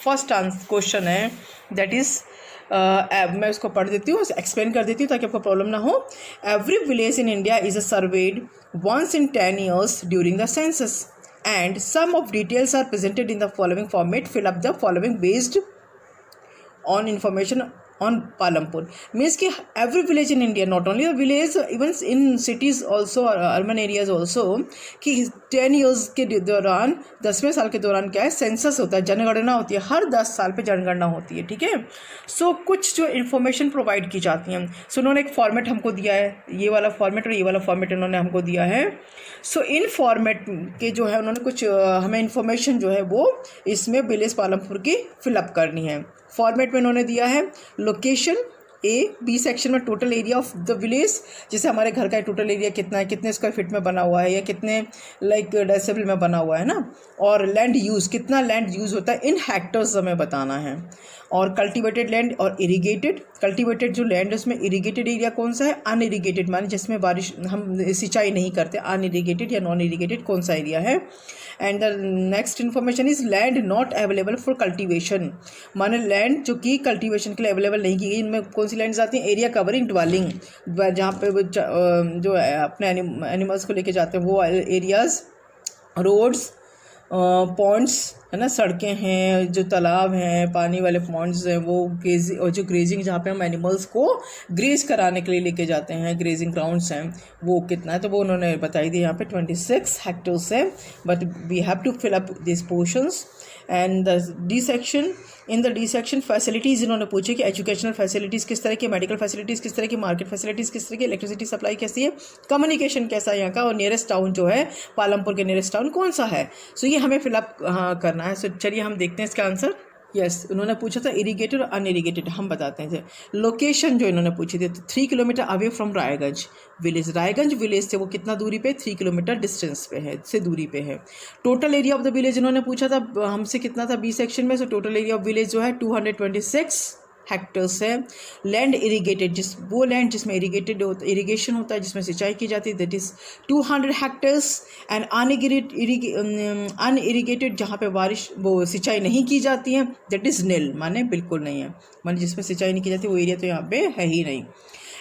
First question है, that is मैं उसको पढ़ देती हूँ, एक्सप्लेन कर देती हूँ ताकि आपको प्रॉब्लम ना हो. Every village in India is a served once in 10 years during the census, and some of details are presented in the following format. Fill up the following based on information on Palampur. Means कि every village in India, not only a village, even in cities also or urban areas also, कि 10 years के दौरान 10वें साल के दौरान क्या है, सेंसस होता है, जनगणना होती है. हर 10 साल पे जनगणना होती है. ठीक है. सो कुछ जो इन्फॉर्मेशन प्रोवाइड की जाती हैं. सो उन्होंने एक फॉर्मेट हमको दिया है, ये वाला फॉर्मेट और ये वाला फॉर्मेट उन्होंने हमको दिया है. सो इन फॉर्मेट के जो है उन्होंने कुछ हमें इन्फॉर्मेशन जो है वो इसमें विलेज पालमपुर की फिलअप करनी है. फॉर्मेट में उन्होंने दिया है लोकेशन ए, बी सेक्शन में total area of the village, जैसे हमारे घर का टोटल एरिया कितना है, कितने स्क्वायर फीट में बना हुआ है या कितने डेसिबल में बना हुआ है ना. और लैंड यूज़, कितना लैंड यूज़ होता है इन हेक्टर्स हमें बताना है. और कल्टीवेटेड लैंड और इरीगेटेड, कल्टीवेटेड जो लैंड है उसमें इरीगेटेड एरिया कौन सा है, अनइरीगेटेड माने जिसमें बारिश हम सिंचाई नहीं करते, अनइरीगेटेड या नॉन इरीगेटेड कौन सा एरिया है. And the next information is land not available for cultivation, माने लैंड जो कि कल्टीवेशन के लिए अवेलेबल नहीं की गई. इनमें कौन सी लैंड आती हैं, एरिया कवरिंग ड्वेलिंग, जहाँ पे जो अपने एनिमल्स को लेके जाते हैं वो एरियाज़, रोड्स, पॉन्ड्स है ना, सड़कें हैं, जो तालाब हैं, पानी वाले पॉन्ड्स हैं, वो और जो ग्रेजिंग जहाँ पे हम एनिमल्स को ग्रेज कराने के लिए लेके जाते हैं, ग्रेजिंग ग्राउंड्स हैं, वो कितना है, तो वो उन्होंने बताई दी. यहाँ पे 26 हेक्टर्स है. But we have to fill up this portions. And the D section, in the D section facilities इन्होंने पूछे कि एजुकेशनल फैसिलिटीज़ किस तरह की, मेडिकल फैसिलिटीज़ किस तरह की, मार्केट फैसिलिटीज़ किस तरह की, इलेक्ट्रिसिटी सप्लाई कैसी है, कम्युनिकेशन कैसा है यहाँ का, और नियरेस्ट टाउन जो है पालमपुर के नियरेस्ट टाउन कौन सा है. सो ये हमें फिलअप करना है. सो चलिए हम देखते हैं इसका आंसर. यस, उन्होंने पूछा था इरीगेटेड और अनइरीगेटेड, हम बताते हैं. लोकेशन जो इन्होंने पूछी थी, तो 3 kilometre away from Raiganj village, Raiganj village से वो कितना दूरी पे, 3 किलोमीटर डिस्टेंस पे है, से दूरी पे है. Total area of the village इन्होंने पूछा था हमसे कितना था बी सेक्शन में. So total area of village जो है 226 हेक्टर्स है. लैंड इरीगेटेड, वो लैंड जिसमें इरीगेशन होता है, जिसमें सिंचाई की जाती है, that is 200 hectares. And unirrigated जहाँ पे बारिश वो सिंचाई नहीं की जाती है, दैट इज़ नील, माने बिल्कुल नहीं है, माने जिसमें सिंचाई नहीं की जाती वो एरिया तो यहाँ पे है ही नहीं.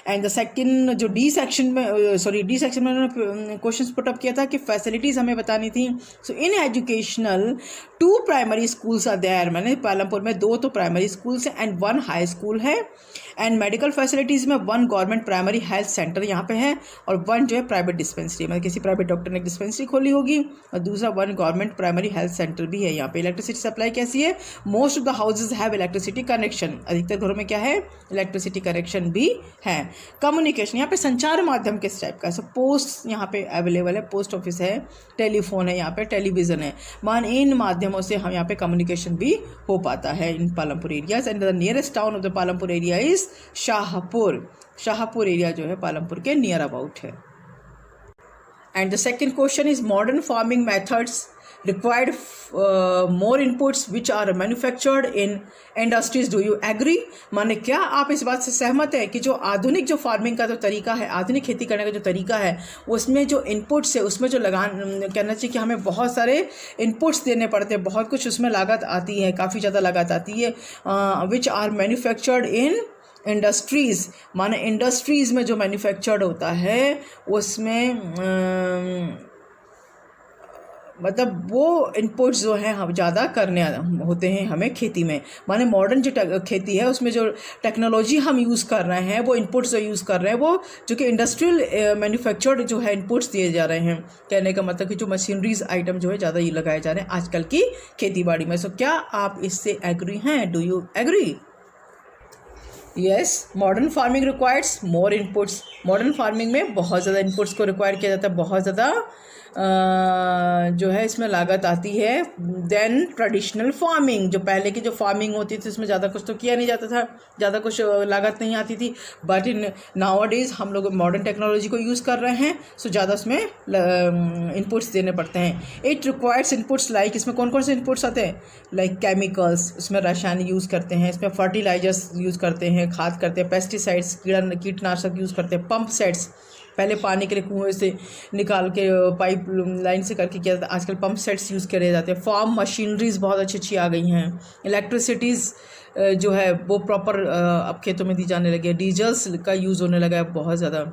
एंड द सेकंड जो डी सेक्शन में उन्होंने क्वेश्चन पुटअप किया था कि फैसिलिटीज़ हमें बतानी थी. So in educational 2 primary schools are there, मैंने पालमपुर में 2 तो प्राइमरी स्कूल्स हैं एंड 1 हाई स्कूल है. एंड मेडिकल फैसिलिटीज़ में 1 गवर्नमेंट प्राइमरी हेल्थ सेंटर यहाँ पे है और 1 जो है प्राइवेट डिस्पेंसरी, मतलब किसी प्राइवेट डॉक्टर ने डिस्पेंसरी खोली होगी, और दूसरा 1 गवर्नमेंट प्राइमरी हेल्थ सेंटर भी है यहाँ पे. इलेक्ट्रिसिटी सप्लाई कैसी है, most of the houses have electricity connection, अधिकतर घरों में क्या है, इलेक्ट्रिसिटी कनेक्शन भी है. कम्युनिकेशन, यहाँ पे संचार माध्यम किस टाइप का है. सो पोस्ट यहाँ पे अवेलेबल है, पोस्ट ऑफिस है, टेलीफोन है, यहाँ पे टेलीविज़न है, मान इन माध्यमों से हम यहाँ पे कम्युनिकेशन भी हो पाता है in Palampur areas. And the nearest town of the Palampur area is Shahpur. Shahpur area जो है पालमपुर के नियर अबाउट है. And the second question is modern farming methods required more inputs which are manufactured in industries. Do you agree? माने क्या आप इस बात से सहमत है कि जो आधुनिक जो फार्मिंग का जो तरीका है, आधुनिक खेती करने का जो तरीका है, उसमें जो इनपुट्स है, उसमें जो कहना चाहिए कि हमें बहुत सारे इनपुट्स देने पड़ते हैं, बहुत कुछ उसमें लागत आती है, काफ़ी ज़्यादा लागत आती है. Which are manufactured in industries, माने इंडस्ट्रीज़ में जो मैन्युफैक्चर्ड होता है उसमें मतलब वो इनपुट्स जो हैं हम ज़्यादा करने होते हैं हमें खेती में. माने मॉडर्न जो खेती है उसमें जो टेक्नोलॉजी हम यूज़ कर रहे हैं, वो इनपुट्स जो यूज़ कर रहे हैं, वो जो कि इंडस्ट्रियल मैन्युफैक्चर्ड जो है इनपुट्स दिए जा रहे हैं. कहने का मतलब कि जो मशीनरीज आइटम जो है ज़्यादा ये लगाए जा रहे हैं आजकल की खेती बाड़ी में. सो क्या आप इससे एग्री हैं? Do you agree? Yes, modern farming requires more inputs. Modern farming में बहुत ज़्यादा इनपुट्स को रिक्वायर किया जाता है, बहुत ज़्यादा जो है इसमें लागत आती है देन ट्रेडिशनल फार्मिंग. जो पहले की जो फार्मिंग होती थी उसमें ज़्यादा कुछ तो किया नहीं जाता था, ज़्यादा कुछ लागत नहीं आती थी. बट इन नाउअडेज हम लोग मॉडर्न टेक्नोलॉजी को यूज़ कर रहे हैं, सो ज़्यादा उसमें इनपुट्स देने पड़ते हैं. इट रिक्वायर्स इनपुट्स लाइक, इसमें कौन कौन से इनपुट्स आते हैं, लाइक केमिकल्स, इसमें रसायन यूज़ करते हैं, इसमें फर्टिलाइजर्स यूज़ करते हैं, खाद करते हैं, पेस्टिसाइड्स कीटनाशक यूज़ करते हैं, पंप सेट्स पहले पानी के लिए कुएं से निकाल के पाइप लाइन से करके किया जाता है, आजकल पंप सेट्स यूज़ करे जाते हैं। फार्म मशीनरीज़ बहुत अच्छी अच्छी आ गई हैं। इलेक्ट्रिसिटीज़ जो है वो प्रॉपर अब खेतों में दी जाने लगी है। डीजल्स का यूज़ होने लगा है बहुत ज़्यादा।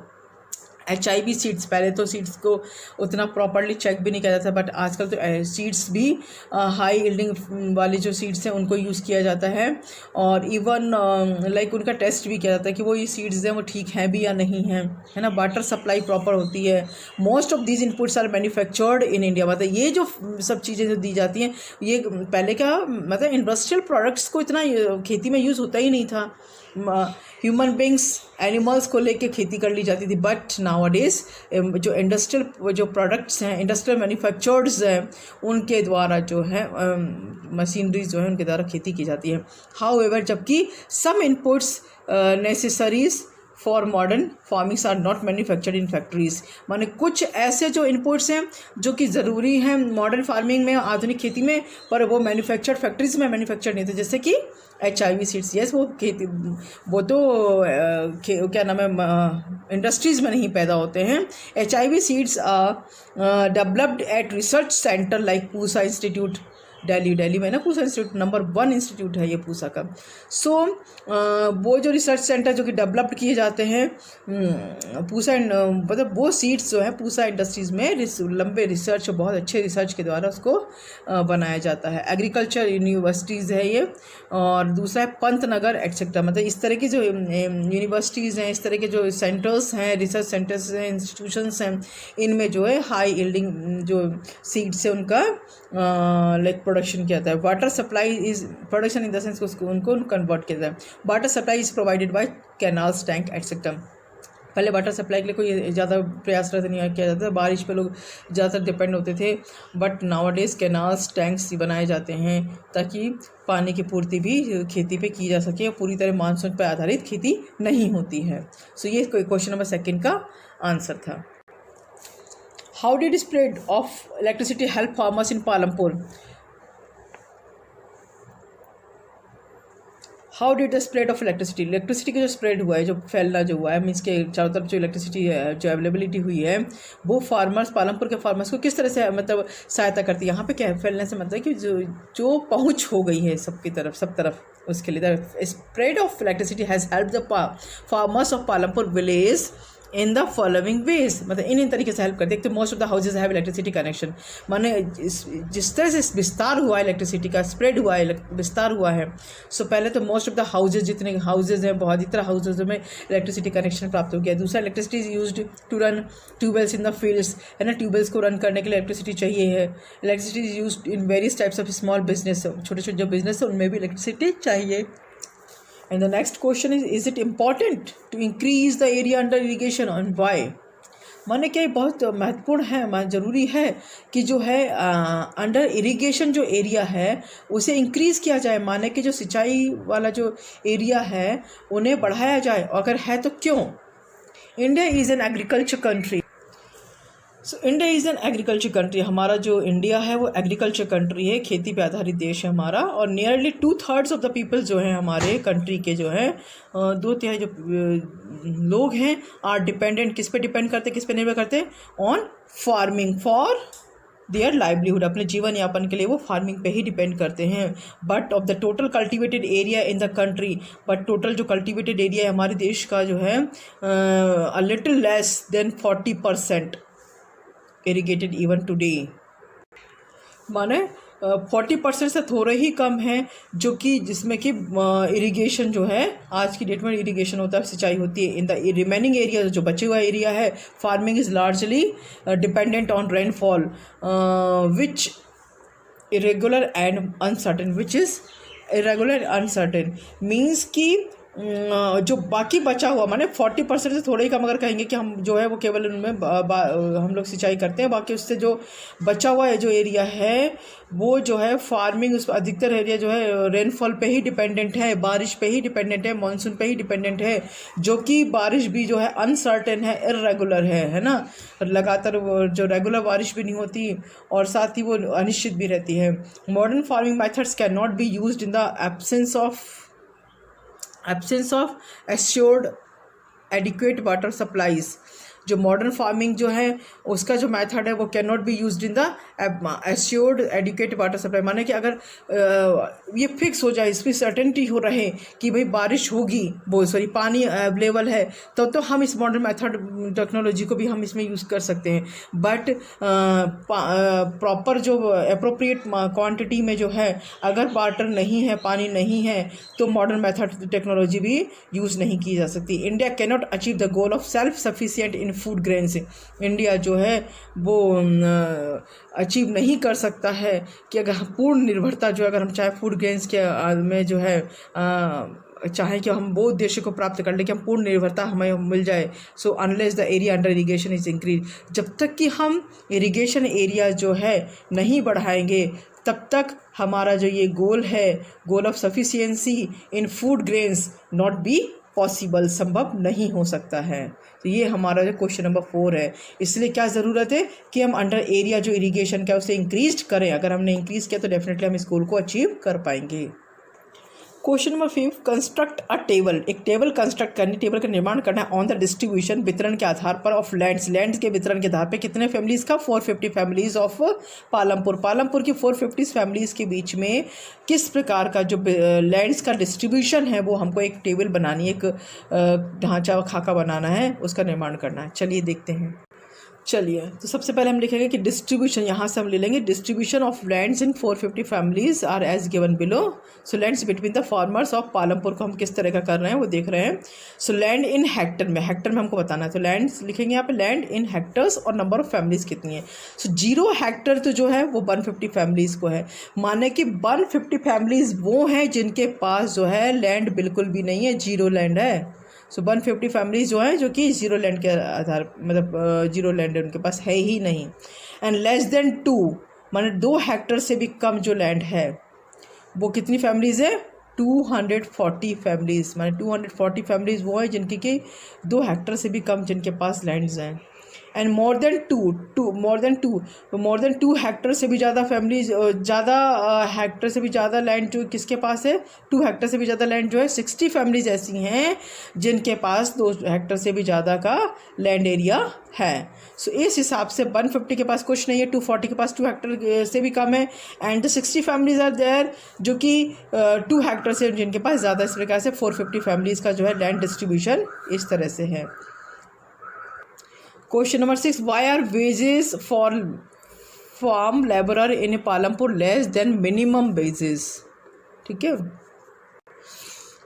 HIV सीड्स, पहले तो सीड्स को उतना प्रॉपरली चेक भी नहीं किया जाता, बट आजकल तो सीड्स भी हाई यील्डिंग वाली जो सीड्स हैं उनको यूज़ किया जाता है, और इवन लाइक उनका टेस्ट भी किया जाता है कि वो ये सीड्स हैं वो ठीक हैं भी या नहीं हैं, है ना। वाटर सप्लाई प्रॉपर होती है। Most of these inputs are manufactured in India. मतलब ये जो सब चीज़ें जो दी जाती हैं, ये पहले क्या मतलब इंडस्ट्रियल प्रोडक्ट्स को इतना खेती में यूज़ होता ही नहीं था। ह्यूमन बींग्स एनिमल्स को लेके खेती कर ली जाती थी, बट नाउअडेज जो इंडस्ट्रियल जो प्रोडक्ट्स हैं, इंडस्ट्रियल मैन्युफैक्चर्ड्स हैं, उनके द्वारा जो है मशीनरीज जो है उनके द्वारा खेती की जाती है। हाउएवर, जबकि some inputs necessaries for modern farmings are not manufactured in factories. माने कुछ ऐसे जो इनपुट्स हैं जो कि ज़रूरी हैं मॉडर्न फार्मिंग में, आधुनिक खेती में, पर वो मैन्युफैक्चर्ड फैक्ट्रीज में मैन्युफैक्चर नहीं थे। जैसे कि HIV सीड्स, यस वो खेती वो तो क्या नाम है इंडस्ट्रीज़ में नहीं पैदा होते हैं। HIV seeds are developed at research centre like Pusa institute Delhi में ना, पूसा इंस्टीट्यूट नंबर 1 इंस्टीट्यूट है ये पूसा का। सो वो जो रिसर्च सेंटर जो कि डेवलप्ड किए जाते हैं पूसा, मतलब वो सीड्स जो है पूसा इंडस्ट्रीज़ में लंबे रिसर्च, बहुत अच्छे रिसर्च के द्वारा उसको बनाया जाता है। एग्रीकल्चर यूनिवर्सिटीज़ है ये, और दूसरा है पंतनगर एटसेट्रा। मतलब इस तरह की जो यूनिवर्सिटीज़ हैं, इस तरह के जो सेंटर्स हैं, रिसर्च सेंटर्स हैं, इंस्टीट्यूशंस हैं, इनमें जो है हाई यील्डिंग जो सीड्स है उनका लाइक प्रोडक्शन किया जाता है। Water supply is production in the sense उनको कन्वर्ट किया जाता है। Water supply is provided by canals, tank etcetera. पहले वाटर सप्लाई के लिए कोई ज़्यादा प्रयासरत नहीं किया जाता, बारिश पे लोग ज़्यादातर डिपेंड होते थे, बट नाउअडेज कैनाल्स, टैंक्स बनाए जाते हैं ताकि पानी की पूर्ति भी खेती पे की जा सके। पूरी तरह मानसून पर आधारित खेती नहीं होती है। सो ये क्वेश्चन नंबर 2 का आंसर था। How did spread of electricity help farmers in Palampur? How did the spread of electricity? Electricity का जो स्प्रेड हुआ है, जो फैलना जो हुआ है, मीन्स के चारों तरफ जो इलेक्ट्रिसिटी जो अवेलेबिलिटी हुई है, वो फार्मर्स, पालमपुर के फार्मर्स को किस तरह से मतलब सहायता करती है। यहाँ पे क्या है, फैलने से मतलब कि जो पहुँच हो गई है सबकी तरफ, सब तरफ, उसके लिए spread of electricity has help the farmers of Palampur village in the following veg. मतलब इन तरीके से हेल्प करते हैं। तो most of the houses have electricity connection. माने जिस तरह से विस्तार हुआ है इलेक्ट्रिसिटी का, स्प्रेड हुआ है, विस्तार हुआ है। सो पहले तो मोस्ट ऑफ द हाउसेज, जितने हाउसेज हैं, बहुत इतना हाउसेज में इलेक्ट्रिसिटी कनेक्शन प्राप्त हो गया। दूसरा, electricity is used to run tubewells in the fields, है ना। ट्यूबवेल्स को रन करने के लिए इलेक्ट्रिसिटी चाहिए है। Electricity is used in various types of small business, छोटे छोटे जो बिजनेस है उनमें भी इलेक्ट्रिसिटी चाहिए। And the next question is it important to increase the area under irrigation and why? माने क्या बहुत महत्वपूर्ण है, ज़रूरी है कि जो है अंडर इरिगेशन जो एरिया है उसे इंक्रीज़ किया जाए। माने कि जो सिंचाई वाला जो एरिया है उन्हें बढ़ाया जाए, अगर है तो क्यों। India is an agriculture country. So India is an agriculture country. हमारा जो इंडिया है वो एग्रीकल्चर कंट्री है, खेती पे आधारित देश है हमारा। और नियरली 2/3 ऑफ द पीपल जो हैं हमारे कंट्री के जो हैं 2/3 जो लोग हैं आर डिपेंडेंट, किस पे डिपेंड करते, किस पे निर्भर करते हैं, on farming for their livelihood. अपने जीवन यापन के लिए वो फार्मिंग पे ही डिपेंड करते हैं। But of the total cultivated area in the country, but total जो कल्टिवेटेड एरिया है हमारे देश का जो है a little less than 40% irrigated even today. माने 40% से थोड़े ही कम है जो कि जिसमें कि इरिगेशन जो है आज की डेट में इरिगेशन होता है, सिंचाई होती है। इन द रिमेनिंग एरिया जो बचे हुआ एरिया है, farming is largely dependent on rainfall which irregular and uncertain, which is irregular uncertain means कि जो बाकी बचा हुआ, माने 40% से थोड़ा ही कम अगर कहेंगे कि हम जो है वो केवल उनमें हम लोग सिंचाई करते हैं, बाकी उससे जो बचा हुआ है जो एरिया है वो जो है फार्मिंग, उस अधिकतर एरिया जो है रेनफॉल पे ही डिपेंडेंट है, बारिश पे ही डिपेंडेंट है, मानसून पे ही डिपेंडेंट है, जो कि बारिश भी जो है अनसर्टेन है, इर्रेगुलर है ना। लगातार जो रेगुलर बारिश भी नहीं होती और साथ ही वो अनिश्चित भी रहती है। Modern farming methods can not be used in the absence of assured adequate water supplies। जो मॉडर्न फार्मिंग जो है उसका जो मेथड है वो can not be used in the assured adequate water supply, माने कि अगर ये फिक्स हो जाए, इसकी सर्टेनिटी हो रहे कि भाई बारिश होगी, वो सॉरी पानी अवेलेबल है, तो हम इस मॉडर्न मेथड टेक्नोलॉजी को भी हम इसमें यूज़ कर सकते हैं। बट प्रॉपर जो अप्रोप्रिएट क्वांटिटी में जो है अगर वाटर नहीं है, पानी नहीं है, तो मॉडर्न मेथड टेक्नोलॉजी भी यूज़ नहीं की जा सकती। India can not achieve the goal of self sufficient in food grains. India जो है वो अचीव नहीं कर सकता है कि अगर पूर्ण निर्भरता जो अगर हम चाहे फूड ग्रेन्स के में जो है चाहें कि हम वो उद्देश्य को प्राप्त कर लें कि हम पूर्ण निर्भरता हमें मिल जाए। So unless the area under irrigation is increase, जब तक कि हम इरीगेशन एरिया जो है नहीं बढ़ाएंगे तब तक हमारा जो ये गोल है, goal of sufficiency in food grains not be possible, संभव नहीं हो सकता है। तो ये हमारा जो क्वेश्चन नंबर 4 है। इसलिए क्या ज़रूरत है कि हम अंडर एरिया जो इरीगेशन का उसे इंक्रीज करें। अगर हमने इंक्रीज़ किया तो डेफिनेटली हम इस गोल को अचीव कर पाएंगे। Question number 5, construct a table. एक टेबल कंस्ट्रक्ट करनी, टेबल का निर्माण करना है ऑन द डिस्ट्रीब्यूशन, वितरण के आधार पर, ऑफ लैंड्स के वितरण के आधार पर। कितने फैमिलीज़ का? 450 फैमिलीज़ ऑफ पालमपुर की 450 फैमिलीज़ के बीच में किस प्रकार का जो लैंड्स का डिस्ट्रीब्यूशन है वो हमको एक टेबल बनानी, एक ढांचा खाका बनाना है, उसका निर्माण करना है। चलिए देखते हैं। चलिए तो सबसे पहले हम लिखेंगे कि डिस्ट्रीब्यूशन, यहाँ से हम ले लेंगे distribution of lands in 450 families are as given below. So lands between the farmers of Palampur को हम किस तरह का कर रहे हैं वो देख रहे हैं। सो लैंड इन हेक्टर में हमको बताना है, तो लैंड्स लिखेंगे यहाँ पे लैंड इन हेक्टर्स और नंबर ऑफ फैमिलीज कितनी है। सो 0 हेक्टर तो जो है वो 150 फैमिलीज को है, माने कि 150 फैमिलीज वो हैं जिनके पास जो है लैंड बिल्कुल भी नहीं है, 0 लैंड है। सो 150 फैमिलीज जो हैं जो कि 0 लैंड के आधार, मतलब 0 लैंड उनके पास है ही नहीं। एंड लेस देन 2 माने 2 हेक्टर से भी कम जो लैंड है वो कितनी फैमिलीज है? 240 फैमिलीज, माने 240 फैमिलीज वो है जिनकी कि 2 हेक्टर से भी कम जिनके पास लैंड्स हैं। And more than two hectare से भी ज़्यादा फैमिलीज, ज़्यादा हेक्टर से भी ज़्यादा लैंड जो किसके पास है? 2 हेक्टर से भी ज़्यादा लैंड जो है 60 फैमिलीज ऐसी हैं जिनके पास 2 हेक्टर से भी ज़्यादा का लैंड एरिया है। सो इस हिसाब से 150 के पास कुछ नहीं है, 240 के पास 2 हेक्टर से भी कम है, and the 60 families are there जो कि 2 हेक्टर से जिनके पास ज़्यादा। इस प्रकार से 450 फैमिलीज़ का जो है लैंड डिस्ट्रीब्यूशन इस तरह से है। Question number 6, why are wages for farm labourer in Palampur less than minimum wages? ठीक है।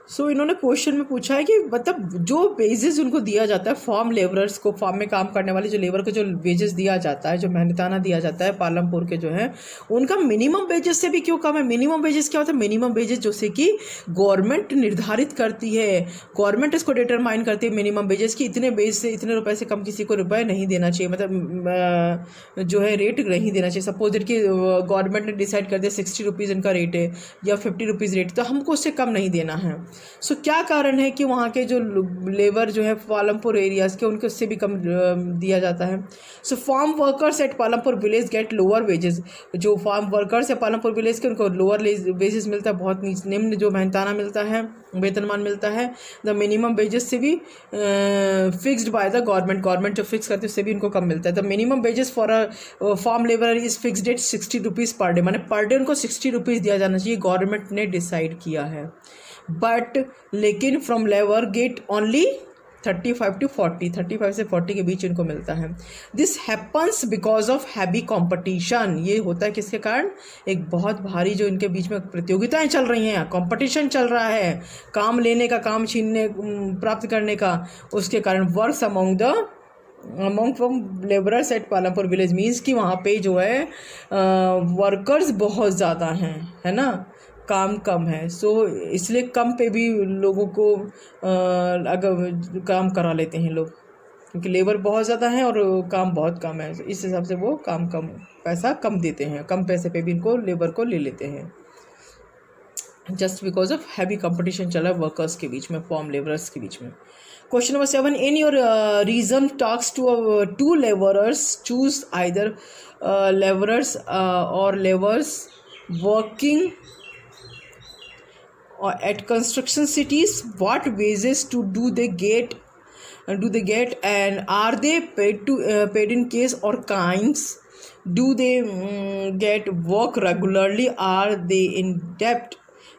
सो इन्होंने क्वेश्चन में पूछा है कि मतलब जो वेजेस उनको दिया जाता है फार्म लेबरर्स को, फार्म में काम करने वाले जो लेबर को जो वेजेस दिया जाता है, जो मेहनताना दिया जाता है पालमपुर के जो है, उनका मिनिमम वेजेस से भी क्यों कम है? मिनिमम वेजेस क्या होता है? मिनिमम वेजेस जैसे कि गवर्नमेंट निर्धारित करती है, गवर्नमेंट इसको डिटरमाइन करती है मिनिमम वेजेस की इतने वेज से, इतने रुपए से कम किसी को रुपए नहीं देना चाहिए, मतलब जो है रेट नहीं देना चाहिए। सपोज कि गवर्नमेंट ने डिसाइड कर दिया 60 रुपीज़ इनका रेट है या 50 रुपीज़ रेट, तो हमको उससे कम नहीं देना है। सो क्या कारण है कि वहाँ के जो लेबर जो है पालमपुर एरियाज़ के उनको उससे भी कम दिया जाता है? So farm workers at Palampur village get lower wages. जो फार्म वर्कर्स है पालमपुर विलेज के उनको लोअर वेजेस मिलता है, बहुत निम्न जो मेहनताना मिलता है, वेतनमान मिलता है। द मिनिमम वेजेस से भी फिक्स्ड बाय द गवर्नमेंट जो फिक्स करते हैं उससे भी उनको कम मिलता है। The minimum wages for a farm labour is fixed at 60 rupees per day, माने पर डे उनको 60 रुपीज़ दिया जाना चाहिए, गवर्नमेंट ने डिसाइड किया है। बट लेकिन from labour get only 35 to 40, 35 से 40 के बीच इनको मिलता है। This happens because of heavy competition. ये होता है किसके कारण? एक बहुत भारी जो इनके बीच में प्रतियोगिताएं चल रही हैं, कंपटीशन चल रहा है, काम लेने का, काम छीनने प्राप्त करने का, उसके कारण works among from labourers at Palampur village means कि वहाँ पे जो है वर्कर्स बहुत ज़्यादा हैं, है ना, काम कम है। सो इसलिए कम पे भी लोगों को अगर काम करा लेते हैं लोग, क्योंकि लेबर बहुत ज़्यादा है और काम बहुत कम है, इस हिसाब से वो काम कम, पैसा कम देते हैं, कम पैसे पे भी इनको लेबर को ले लेते हैं, just because of heavy competition चला है वर्कर्स के बीच में, फार्म लेबरर्स के बीच में। Question number 7, in your region talks to 2 labourers, choose either labourers or labours working at construction cities, what wages to do they get do they get, and are they paid in cash or kinds? Do they get work regularly? Are they in debt?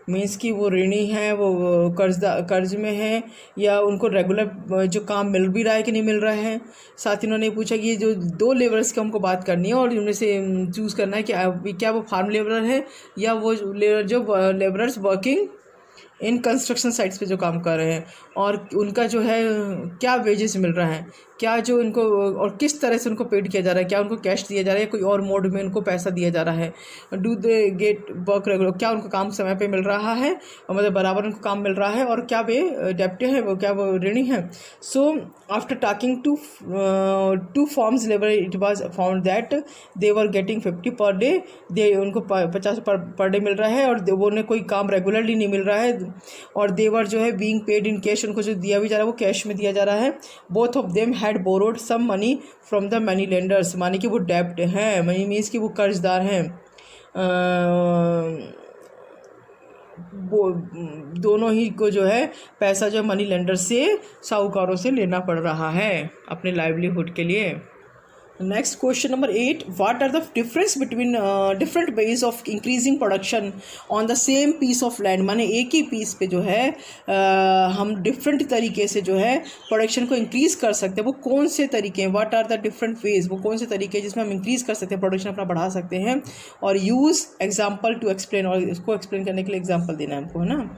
Means कि वो ऋणी है, वो कर्ज में है, या उनको रेगुलर जो काम मिल भी रहा है कि नहीं मिल रहा है। साथ ही उन्होंने पूछा कि ये जो 2 लेबरर्स की हमको बात करनी है और उनमें से चूज़ करना है कि क्या वो फार्म लेबरर है या वो labourers working in construction sites पे जो काम कर रहे हैं, और उनका जो है क्या वेजेस मिल रहा है, क्या जो उनको और किस तरह से उनको पेड किया जा रहा है, क्या उनको कैश दिया जा रहा है, कोई और मोड में उनको पैसा दिया जा रहा है। Do they get work regular, क्या उनको काम समय पे मिल रहा है, और मतलब बराबर उनको काम मिल रहा है, और क्या वे डेप्टे हैं, वो क्या वो ऋणी हैं। So after talking two forms labour it was found that they were getting 50 per day, दे उनको 50 पर डे मिल रहा है, और वो उन्हें कोई काम रेगुलरली नहीं मिल रहा है, और देवर जो है बीइंग पेड इन कैश, उनको जो दिया भी जा रहा है वो कैश में दिया जा रहा है। Both of them had borrowed some money from the money lenders, मानी कि वो डेप्ट हैं, मनी मीन्स कि वो कर्जदार हैं। वो दोनों ही को जो है पैसा जो मनी लेंडर से, साहूकारों से लेना पड़ रहा है अपने लाइवलीहुड के लिए। Next question number 8, what are the difference between different way of increasing production on the same piece of land. माने एक ही पीस पे जो है हम डिफरेंट तरीके से जो है प्रोडक्शन को इंक्रीज़ कर सकते हैं, वो कौन से तरीके हैं। What are the different way, वो कौन से तरीके हैं जिसमें हम इंक्रीज़ कर सकते हैं, प्रोडक्शन अपना बढ़ा सकते हैं। और यूज़ एग्जाम्पल टू एक्सप्लेन, और इसको एक्सप्लेन करने के लिए एग्जाम्पल देना है हमको, है ना।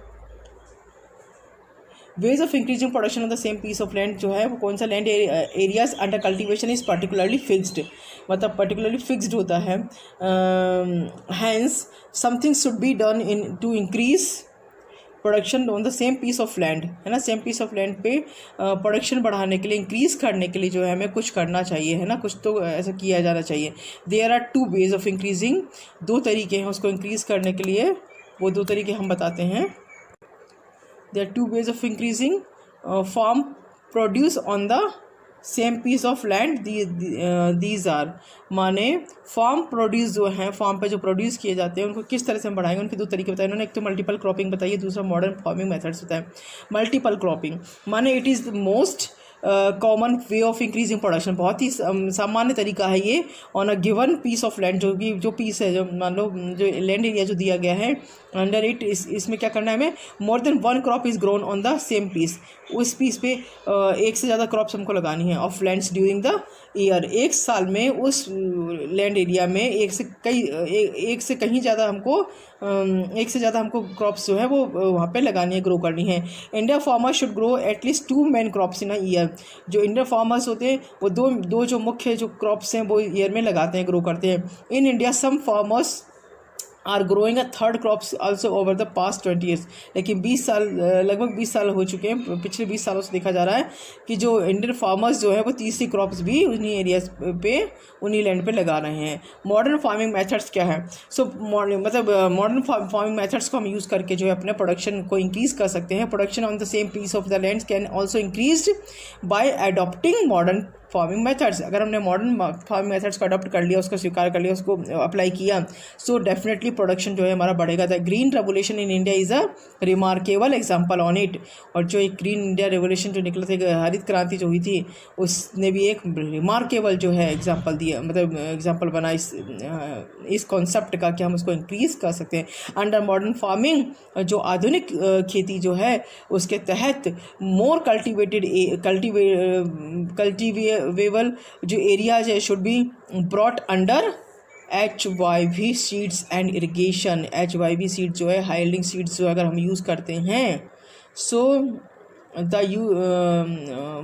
Way of increasing production of the same piece of land जो है वो कौन सा, land areas under cultivation is particularly fixed, मतलब पर्टिकुलरली फिक्स्ड होता है। Hence something should be done in to increase production on the same piece of land, है ना। सेम पीस ऑफ लैंड पे प्रोडक्शन बढ़ाने के लिए, इंक्रीज़ करने के लिए जो है हमें कुछ करना चाहिए, है ना, कुछ तो ऐसा किया जाना चाहिए। There are 2 way of increasing, 2 तरीके हैं उसको इंक्रीज़ करने के लिए, वो 2 तरीके हम बताते हैं। There are 2 ways of increasing farm produce on the same piece of land. These are, माने फार्म प्रोड्यूस जो है, फार्म पे जो प्रोड्यूस किए जाते हैं उनको किस तरह से हम बढ़ाएंगे, उनके 2 तरीके बताए इन्होंने। एक तो मल्टीपल क्रॉपिंग बताइए, दूसरा मॉडर्न फार्मिंग मेथड्स होता है। मल्टीपल क्रॉपिंग माने it is the most common way of increasing production, बहुत ही सामान्य तरीका है ये। On a given piece of land, जो पीस है, जो मान लो जो लैंड एरिया जो दिया गया है, अंडर इट इसमें क्या करना है हमें, more than 1 crop is grown on the same piece, उस पीस पे 1 से ज़्यादा क्रॉप्स हमको लगानी है। Of lands during the year, एक साल में उस लैंड एरिया में एक से कहीं ज़्यादा हमको 1 से ज़्यादा हमको क्रॉप्स जो है वो वहाँ पे लगानी है, ग्रो करनी है। India farmers should grow at least 2 main crops in a year, जो इंडिया फार्मर्स होते हैं वो दो जो मुख्य जो क्रॉप्स हैं वो ईयर में लगाते हैं, ग्रो करते हैं। In India some farmers are growing a 3rd crops also over the past 20 years, लेकिन 20 साल, लगभग 20 साल हो चुके हैं, पिछले 20 सालों से देखा जा रहा है कि जो इंडियन फार्मर्स जो है वो तीसरी क्रॉप्स भी उन्हीं एरियाज पे, उन्हीं लैंड पे लगा रहे हैं। मॉडर्न फार्मिंग मेथड्स क्या है, मतलब मॉडर्न फार्मिंग मेथड्स को हम यूज़ करके जो है अपने प्रोडक्शन को इंक्रीज़ कर सकते हैं। Production on the same piece of the land can also increase by adopting modern farming methods. अगर हमने मॉडर्न फार्मिंग मेथड्स को अडॉप्ट कर लिया, उसको स्वीकार कर लिया, उसको अप्लाई किया, सो डेफिनेटली प्रोडक्शन जो है हमारा बढ़ेगा। The green revolution in India is a remarkable example on it, और जो एक ग्रीन इंडिया रेवोल्यूशन जो निकला था, हरित क्रांति जो हुई थी, उसने भी एक रिमार्केबल जो है एग्जांपल दिया, मतलब एग्जांपल बना इस कॉन्सेप्ट का कि हम उसको इंक्रीज़ कर सकते हैं। अंडर मॉडर्न फार्मिंग, जो आधुनिक खेती जो है उसके तहत मोर कल्टीवेबल जो एरियाज है should be brought under HYV seeds and irrigation. HYV seed जो है, हाई यील्डिंग सीड्स जो अगर हम यूज़ करते हैं, सो द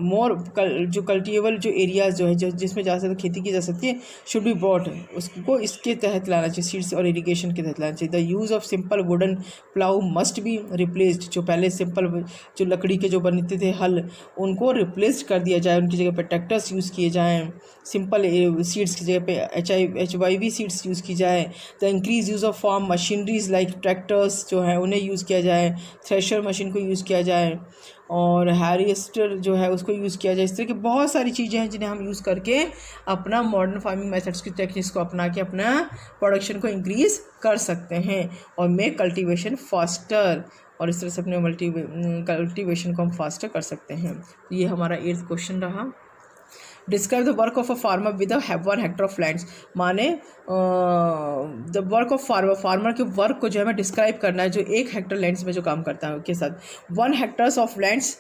मोर जो कल्टीवेबल जो एरियाज जो है जिसमें जा सकते खेती की जा सकती है, शुड बी ब्रॉट, उसको इसके तहत लाना चाहिए, सीड्स और इरिगेशन के तहत लाना चाहिए। The use of simple wooden plough must be replaced, जो पहले सिंपल जो लकड़ी के जो बनते थे हल, उनको रिप्लेस कर दिया जाए, उनकी जगह पे ट्रैक्टर्स यूज़ किए जाएँ, सिंपल सीड्स की जगह पे HYV सीड्स यूज़ की जाए। The increase use of farm machineries like tractors जो है उन्हें यूज़ किया जाए, थ्रेशर मशीन को यूज़ किया जाए, और हार्वेस्टर जो है उसको यूज़ किया जाए। इस तरह की बहुत सारी चीज़ें हैं जिन्हें हम यूज़ करके अपना मॉडर्न फार्मिंग मेथड्स की टेक्निक्स को अपना के अपना प्रोडक्शन को इंक्रीज़ कर सकते हैं और मेक कल्टीवेशन फास्टर, और इस तरह से अपने कल्टिवेशन को हम फास्टर कर सकते हैं। ये हमारा 8th क्वेश्चन रहा। Describe the work of a farmer with 1 Hector of lands, माने द वर्क ऑफ फार्मर के वर्क को जो है हमें डिस्क्राइब करना है, जो 1 हेक्टर लैंड्स में जो काम करता है के साथ। 1 hectares of lands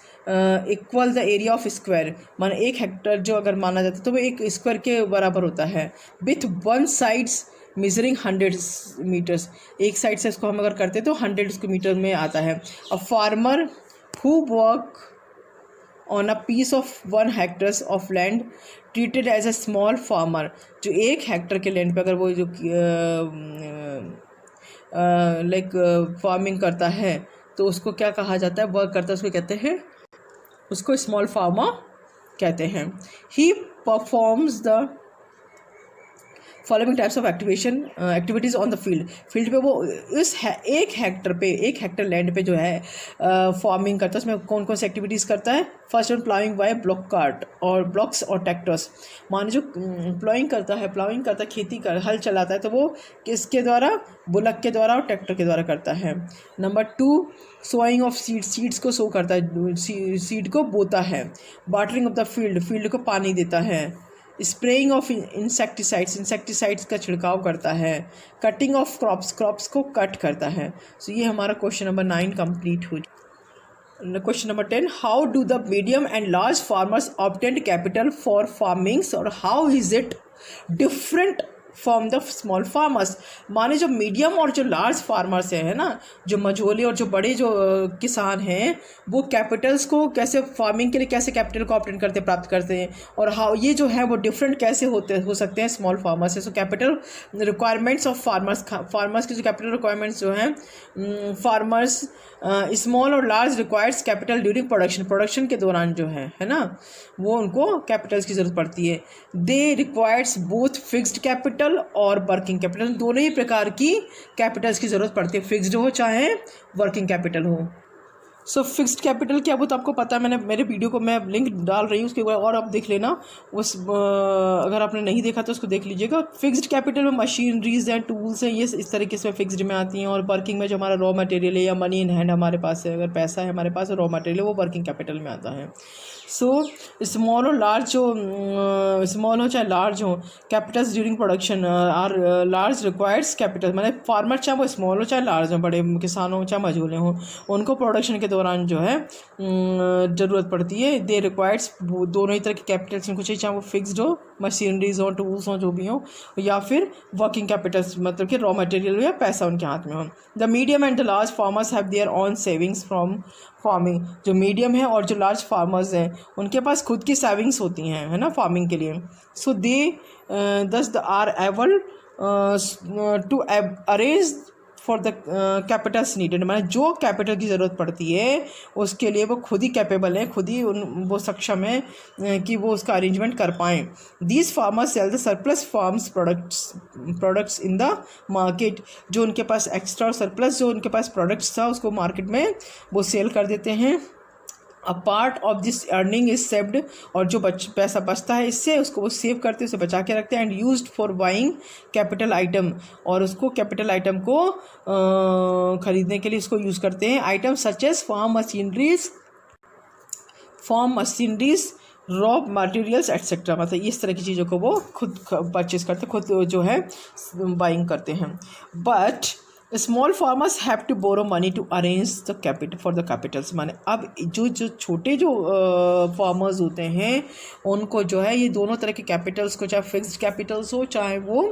equal the area of square, माने 1 हेक्टर जो अगर माना जाता है तो वो 1 स्क्वायर के बराबर होता है। विथ 1 साइड्स मेजरिंग 100 मीटर्स, एक साइड से इसको हम अगर करते तो 100 मीटर में आता है। A farmer who work on a piece of 1 hectares of land treated as a small farmer, जो 1 हेक्टर के लैंड पे अगर वो जो फार्मिंग करता है तो उसको क्या कहा जाता है, वर्क करता है उसको कहते हैं, उसको स्मॉल फार्मर कहते हैं। He performs the following types of activities on the field पे वो इस 1 हेक्टर लैंड पे जो है फार्मिंग करता है, उसमें कौन कौन सी एक्टिविटीज़ करता है। First one ploughing by bullocks और ट्रैक्टर्स, माने जो प्लाइंग करता है खेती कर हल चलाता है तो वो किसके द्वारा, बुलक के द्वारा और ट्रैक्टर के द्वारा करता है। नंबर 2 सोइंग ऑफ सीड्स को सो करता है, सीड को बोता है। वाटरिंग ऑफ द फील्ड को पानी देता है। स्प्रेइंग ऑफ इंसेक्टिसाइड्स का छिड़काव करता है। कटिंग ऑफ क्रॉप्स को कट करता है। सो ये हमारा क्वेश्चन नंबर 9 कंप्लीट हो। Question number 10, how do the medium and large farmers obtain capital for farmings or how is it different from the small farmers, माने जो मीडियम और जो लार्ज फार्मर्स है ना, जो मझोले और जो बड़े जो किसान हैं वो कैपिटल्स को कैसे फार्मिंग के लिए कैसे कैपिटल को ऑब्टेन करते प्राप्त करते हैं, और हाउ ये जो है वो डिफरेंट कैसे हो सकते हैं स्मॉल फार्मर्स से। So capital requirements of farmers की जो कैपिटल रिक्वायरमेंट्स जो हैं, फार्मर्स स्मॉल और large requires capital during production के दौरान जो है ना, वो उनको कैपिटल्स की ज़रूरत पड़ती है। दे रिक्वायर्स बोथ फिक्स्ड कैपिटल और वर्किंग कैपिटल, दोनों ही प्रकार की कैपिटल्स की ज़रूरत पड़ती है, फिक्स्ड हो चाहे वर्किंग कैपिटल हो। सो फिक्स्ड कैपिटल क्या, वो तो आपको पता है, मैंने मेरे वीडियो को मैं लिंक डाल रही हूँ उसके और आप देख लेना, उस अगर आपने नहीं देखा तो उसको देख लीजिएगा। फिक्स्ड कैपिटल में मशीनरीज हैं, टूल्स हैं, ये इस तरीके से फिक्स्ड में आती हैं। और वर्किंग में जो हमारा रॉ मटेरियल है या मनी इन हैंड हमारे पास है, अगर पैसा है हमारे पास, रॉ मटेरियल वो वर्किंग कैपिटल में आता है। सो स्मॉल और लार्ज जो स्मॉल हो चाहे लार्ज हो, capitals during production are large requires capital, मतलब फार्मर चाहे वो स्मॉल हो चाहे लार्ज हो, बड़े किसान हो चाहे मजदूर हो, उनको प्रोडक्शन के दौरान जो है ज़रूरत पड़ती है। दे रिक्वायर्स, दोनों ही तरह के कैपिटल्स इनको चाहिए, चाहे वो फिक्स्ड हो, मशीनरीज हो, टूल्स हो, जो भी हो, या फिर वर्किंग कैपिटल्स मतलब कि रॉ मटेरियल हो या पैसा उनके हाथ में हो। The medium and the large farmers have their on savings from farming, जो मीडियम है और जो लार्ज फार्मर्स हैं उनके पास खुद की सेविंग्स होती हैं, है ना, फार्मिंग के लिए। So they thus are able to arrange for the capitals needed, मतलब जो कैपिटल की ज़रूरत पड़ती है उसके लिए वो खुद ही कैपेबल हैं, खुद ही वो सक्षम है कि वो उसका अरेंजमेंट कर पाएँ। These farmers sell the surplus farms products in the market, जो उनके पास एक्स्ट्रा और सरप्लस जो उनके पास प्रोडक्ट्स था उसको मार्केट में वो सेल कर देते हैं। A part of this earning is saved, और जो पैसा बचता है इससे उसको वो सेव करते हैं, उसे बचा के रखते हैं। And used for buying capital item, और उसको कैपिटल आइटम को ख़रीदने के लिए उसको यूज़ करते हैं। Item such as farm machineries raw materials etcetera, मतलब इस तरह की चीज़ों को वो खुद परचेज करते, खुद जो है बाइंग करते हैं। But small farmers have to borrow money to arrange the capital for the capitals, माने अब जो छोटे जो फार्मर्स होते हैं उनको जो है ये दोनों तरह के कैपिटल्स को, चाहे फिक्स्ड कैपिटल्स हो चाहे वो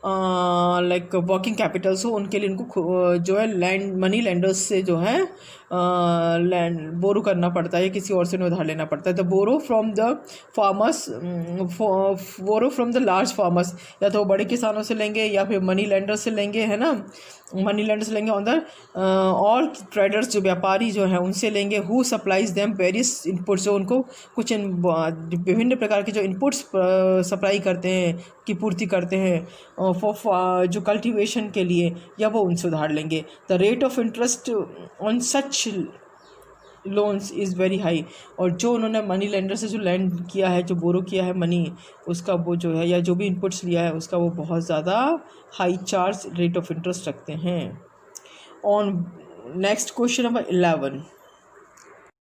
लाइक वर्किंग कैपिटल्स हो, उनके लिए उनको जो है मनी लेंडर्स से जो है लैंड बोरो करना पड़ता है, किसी और से उधार लेना पड़ता है। तो borrow from the large farmers, या तो बड़े किसानों से लेंगे या फिर मनी लेंडर्स से लेंगे, है ना, मनी लेंडर्स लेंगे। ऑन द और ट्रेडर्स जो व्यापारी जो हैं उनसे लेंगे। Who supplies them various inputs, जो उनको कुछ विभिन्न प्रकार के जो इनपुट्स सप्लाई करते हैं, की पूर्ति करते हैं फॉर जो कल्टीवेशन के लिए, या वो उनसे उधार लेंगे। The rate of interest on such loans is very high, और जो उन्होंने मनी लेंडर से जो लैंड किया है, जो बोरो किया है मनी, उसका वो जो है या जो भी इनपुट्स लिया है उसका वो बहुत ज़्यादा high charge rate of interest रखते हैं। On next question number 11.